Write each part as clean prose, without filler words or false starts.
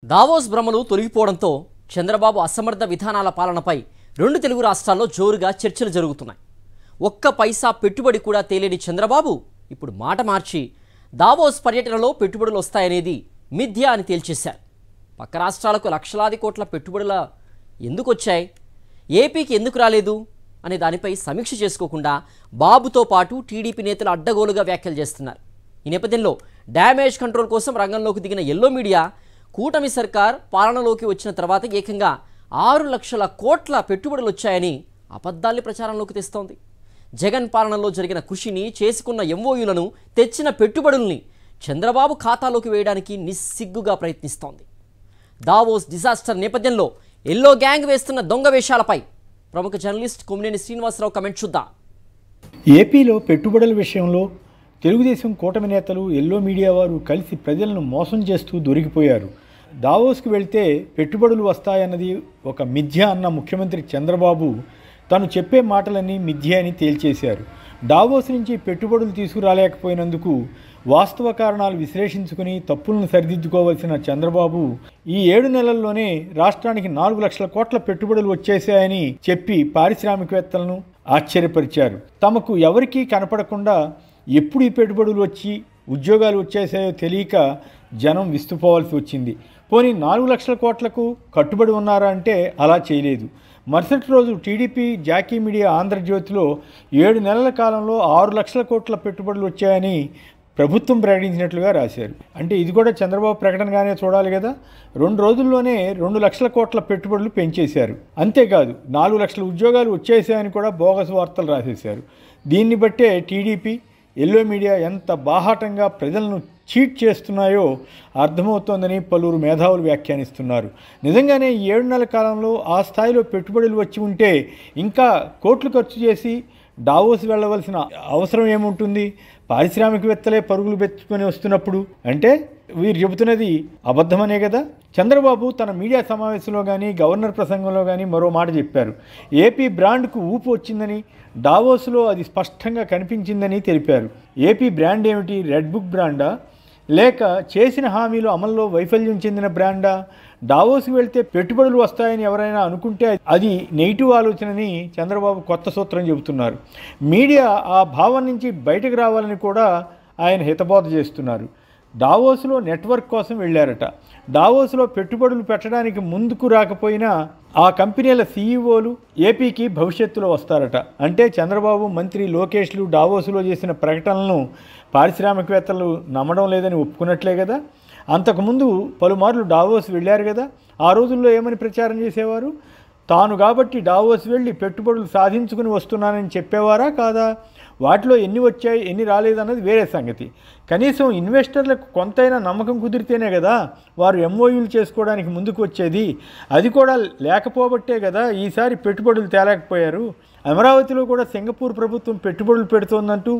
Davos భ్రమలు తొలగిపోవడంతో చంద్రబాబు అసమర్థ విధానాల పాలనపై రెండు తెలుగు రాష్ట్రాల్లో జోరుగా చర్చలు జరుగుతున్నాయి. ఒక్క పైసా పెట్టుబడి కూడా తేలేని చంద్రబాబు ఇప్పుడు మాట మార్చి దావోస్ పర్యటనలో పెట్టుబడులు వస్తాయనేది మిథ్య అని తేల్చేశారు. పక్క రాష్ట్రాలకు లక్షలాది కోట్ల పెట్టుబడులు ఎందుకు వచ్చాయి, ఏపీకి ఎందుకు రాలేదు అనే దానిపై సమీక్ష చేసుకోకుండా బాబుతో పాటు టీడీపీ నేతలు అడ్డగోలుగా వ్యాఖ్యలు చేస్తున్నారు. ఈ నేపథ్యంలో డ్యామేజ్ కంట్రోల్ కోసం రంగంలోకి దిగిన ఎల్లో మీడియా కూటమి సర్కార్ పాలనలోకి వచ్చిన తర్వాత ఏకంగా 6 లక్షల కోట్ల పెట్టుబడులు వచ్చాయని అబద్ధాల్ని ప్రచారంలోకి తెస్తోంది. జగన్ పాలనలో జరిగిన కృషిని, చేసుకున్న ఎంఓయూలను, తెచ్చిన పెట్టుబడుల్ని చంద్రబాబు ఖాతాలోకి వేయడానికి నిస్సిగ్గుగా ప్రయత్నిస్తోంది. దావోస్ డిజాస్టర్ నేపథ్యంలో ఎల్లో గ్యాంగ్ వేస్తున్న దొంగ వేషాలపై ప్రముఖ జర్నలిస్ట్ కొమ్మినేని శ్రీనివాసరావు కమెంట్ చూద్దాం. ఏపీలో పెట్టుబడుల విషయంలో తెలుగుదేశం కూటమి నేతలు ఎల్లో మీడియా వారు కలిసి ప్రజలను మోసం చేస్తూ దొరికిపోయారు. దావోస్కు వెళ్తే పెట్టుబడులు వస్తాయన్నది ఒక మిథ్య అన్న ముఖ్యమంత్రి చంద్రబాబు తను చెప్పే మాటలన్నీ మిథ్య అని తేల్చేశారు. దావోస్ నుంచి పెట్టుబడులు తీసుకురాలేకపోయినందుకు వాస్తవ కారణాలు విశ్లేషించుకుని తప్పులను సరిదిద్దుకోవాల్సిన చంద్రబాబు ఈ 7 నెలల్లోనే రాష్ట్రానికి 4 లక్షల కోట్ల పెట్టుబడులు వచ్చేశాయని చెప్పి పారిశ్రామికవేత్తలను ఆశ్చర్యపరిచారు. తమకు ఎవరికీ కనపడకుండా ఎప్పుడు ఈ పెట్టుబడులు వచ్చి ఉద్యోగాలు వచ్చేసాయో తెలియక జనం విస్తుపోవాల్సి వచ్చింది. పోనీ 4 లక్షల కోట్లకు కట్టుబడి ఉన్నారా అంటే అలా చేయలేదు. మరుసటి రోజు టీడీపీ జాకీ మీడియా ఆంధ్రజ్యోతిలో 7 నెలల కాలంలో 6 లక్షల కోట్ల పెట్టుబడులు వచ్చాయని ప్రభుత్వం ప్రకటించినట్లుగా రాశారు. అంటే ఇది కూడా చంద్రబాబు ప్రకటనగానే చూడాలి కదా. 2 రోజుల్లోనే 2 లక్షల కోట్ల పెట్టుబడులు పెంచేశారు. అంతేకాదు 4 లక్షల ఉద్యోగాలు వచ్చేసాయని కూడా బోగస్ వార్తలు రాసేశారు. దీన్ని బట్టే టీడీపీ ఎల్లో మీడియా ఎంత బాహాటంగా ప్రజలను చీట్ చేస్తున్నాయో అర్థమవుతోందని పలువురు మేధావులు వ్యాఖ్యానిస్తున్నారు. నిజంగానే 7 నెలల కాలంలో ఆ స్థాయిలో పెట్టుబడులు వచ్చి ఉంటే ఇంకా కోట్లు ఖర్చు చేసి దావోస్ వెళ్ళవలసిన అవసరం ఏముంటుంది? పారిశ్రామికవేత్తలే పరుగులు పెట్టుకొని వస్తున్నప్పుడు అంటే వీరు చెబుతున్నది అబద్ధమనే కదా. చంద్రబాబు తన మీడియా సమావేశంలో కానీ గవర్నర్ ప్రసంగంలో కానీ మరో మాట చెప్పారు. ఏపీ బ్రాండ్కు ఊపు వచ్చిందని, దావోస్లో అది స్పష్టంగా కనిపించిందని తెలిపారు. ఏపీ బ్రాండ్ ఏమిటి? రెడ్ బుక్ బ్రాండా, లేక చేసిన హామీలు అమల్లో వైఫల్యం చెందిన బ్రాండా? దావోస్కి వెళ్తే పెట్టుబడులు వస్తాయని ఎవరైనా అనుకుంటే అది నెగిటివ్ ఆలోచనని చంద్రబాబు కొత్త సూత్రం చెబుతున్నారు. మీడియా ఆ భావం నుంచి బయటకు రావాలని కూడా ఆయన హితబోధ చేస్తున్నారు. దావోస్లో నెట్వర్క్ కోసం వెళ్ళారట. దావోస్లో పెట్టుబడులు పెట్టడానికి ముందుకు రాకపోయినా ఆ కంపెనీల సీఈఓలు ఏపీకి భవిష్యత్తులో వస్తారట. అంటే చంద్రబాబు, మంత్రి లోకేష్లు దావోస్లో చేసిన ప్రకటనలను పారిశ్రామికవేత్తలు నమ్మడం లేదని ఒప్పుకున్నట్లే కదా. అంతకుముందు పలుమార్లు దావోస్ వెళ్ళారు కదా. ఆ రోజుల్లో ఏమని ప్రచారం చేసేవారు? తాను కాబట్టి దావోస్ వెళ్ళి పెట్టుబడులు సాధించుకుని వస్తున్నానని చెప్పేవారా కాదా? వాటిలో ఎన్ని వచ్చాయి, ఎన్ని రాలేదన్నది వేరే సంగతి. కనీసం ఇన్వెస్టర్లకు కొంతైనా నమ్మకం కుదిరితేనే కదా వారు ఎంఓయూలు చేసుకోవడానికి ముందుకు వచ్చేది. అది కూడా లేకపోబట్టే కదా ఈసారి పెట్టుబడులు తేలేకపోయారు. అమరావతిలో కూడా సింగపూర్ ప్రభుత్వం పెట్టుబడులు పెడుతోందంటూ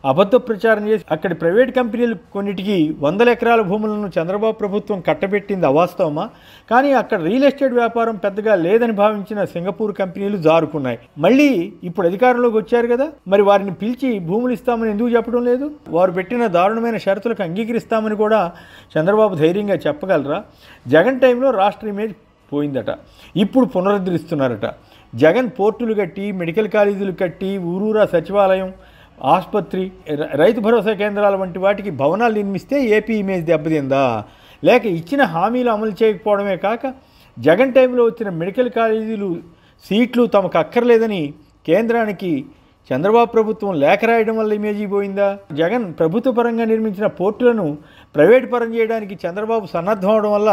అబద్ధ ప్రచారం చేసి అక్కడి ప్రైవేట్ కంపెనీలు కొన్నిటికి 100 ఎకరాల భూములను చంద్రబాబు ప్రభుత్వం కట్టబెట్టింది అవాస్తవమా? కానీ అక్కడ రియల్ ఎస్టేట్ వ్యాపారం పెద్దగా లేదని భావించిన సింగపూర్ కంపెనీలు జారుకున్నాయి. మళ్ళీ ఇప్పుడు అధికారంలోకి వచ్చారు కదా, మరి వారిని పిలిచి భూములు ఇస్తామని ఎందుకు చెప్పడం లేదు? వారు పెట్టిన దారుణమైన షరతులకు అంగీకరిస్తామని కూడా చంద్రబాబు ధైర్యంగా చెప్పగలరా? జగన్ టైంలో రాష్ట్ర ఇమేజ్ పోయిందట, ఇప్పుడు పునరుద్ధరిస్తున్నారట. జగన్ పోర్టులు కట్టి, మెడికల్ కాలేజీలు కట్టి, ఊరూరా సచివాలయం, ఆసుపత్రి, రైతు భరోసా కేంద్రాల వంటి వాటికి భవనాలు నిర్మిస్తే ఏపీ ఇమేజ్ దెబ్బతిందా? లేక ఇచ్చిన హామీలు అమలు చేయకపోవడమే కాక జగన్ టైంలో వచ్చిన మెడికల్ కాలేజీలు సీట్లు తమకు అక్కర్లేదని కేంద్రానికి చంద్రబాబు ప్రభుత్వం లేఖ రాయడం వల్ల ఇమేజీ పోయిందా? జగన్ ప్రభుత్వ పరంగా నిర్మించిన పోర్టులను ప్రైవేట్ పరం చేయడానికి చంద్రబాబు సన్నద్ధం అవడం వల్ల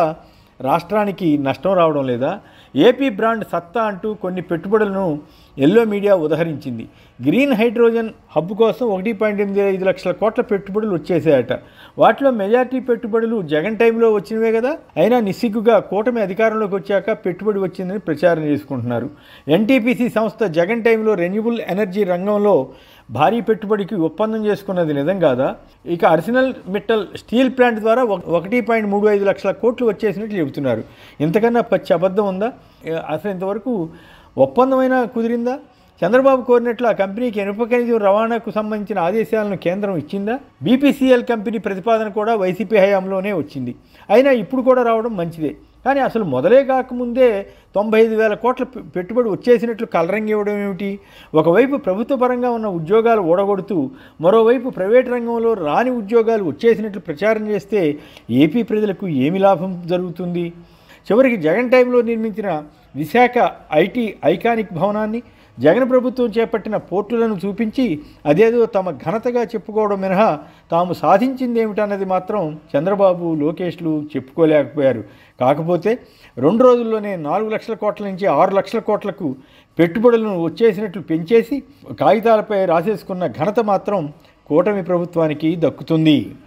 రాష్ట్రానికి నష్టం రావడం లేదా? ఏపీ బ్రాండ్ సత్తా అంటూ కొన్ని పెట్టుబడులను ఎల్లో మీడియా ఉదహరించింది. గ్రీన్ హైడ్రోజన్ హబ్ కోసం 1.85 లక్షల కోట్ల పెట్టుబడులు వచ్చేసాయట. వాటిలో మెజార్టీ పెట్టుబడులు జగన్ టైంలో వచ్చినవే కదా. అయినా నిస్సిగ్గుగా కూటమి అధికారంలోకి వచ్చాక పెట్టుబడి వచ్చిందని ప్రచారం చేసుకుంటున్నారు. ఎన్టీపీసీ సంస్థ జగన్ టైంలో రెన్యూబుల్ ఎనర్జీ రంగంలో భారీ పెట్టుబడికి ఒప్పందం చేసుకున్నది నిజం కాదా? ఇక అర్సెనల్ మిట్టల్ స్టీల్ ప్లాంట్ ద్వారా 1.35 లక్షల కోట్లు వచ్చేసినట్లు చెబుతున్నారు. ఇంతకన్నా పచ్చి అబద్ధం ఉందా? అసలు ఇంతవరకు ఒప్పందమైనా కుదిరిందా? చంద్రబాబు కోరినట్లు ఆ కంపెనీకి ఇనుప ఖనిజం రవాణాకు సంబంధించిన ఆదేశాలను కేంద్రం ఇచ్చిందా? బీపీసీఎల్ కంపెనీ ప్రతిపాదన కూడా వైసీపీ హయాంలోనే వచ్చింది. అయినా ఇప్పుడు కూడా రావడం మంచిదే. కానీ అసలు మొదలే కాకముందే 95,000 కోట్ల పెట్టుబడి వచ్చేసినట్లు కలరంగి ఇవ్వడం ఏమిటి? ఒకవైపు ప్రభుత్వ పరంగా ఉన్న ఉద్యోగాలు ఓడగొడుతూ మరోవైపు ప్రైవేట్ రంగంలో రాని ఉద్యోగాలు వచ్చేసినట్లు ప్రచారం చేస్తే ఏపీ ప్రజలకు ఏమి లాభం జరుగుతుంది? చివరికి జగన్ టైంలో నిర్మించిన విశాఖ ఐటీ ఐకానిక్ భవనాన్ని, జగన్ ప్రభుత్వం చేపట్టిన పోర్టులను చూపించి అదేదో తమ ఘనతగా చెప్పుకోవడం మినహా తాము సాధించింది ఏమిటన్నది మాత్రం చంద్రబాబు, లోకేష్లు చెప్పుకోలేకపోయారు. కాకపోతే 2 రోజుల్లోనే 4 లక్షల కోట్ల నుంచి 6 లక్షల కోట్లకు పెట్టుబడులను వచ్చేసినట్లు పెంచేసి కాగితాలపై రాసేసుకున్న ఘనత మాత్రం కూటమి ప్రభుత్వానికి దక్కుతుంది.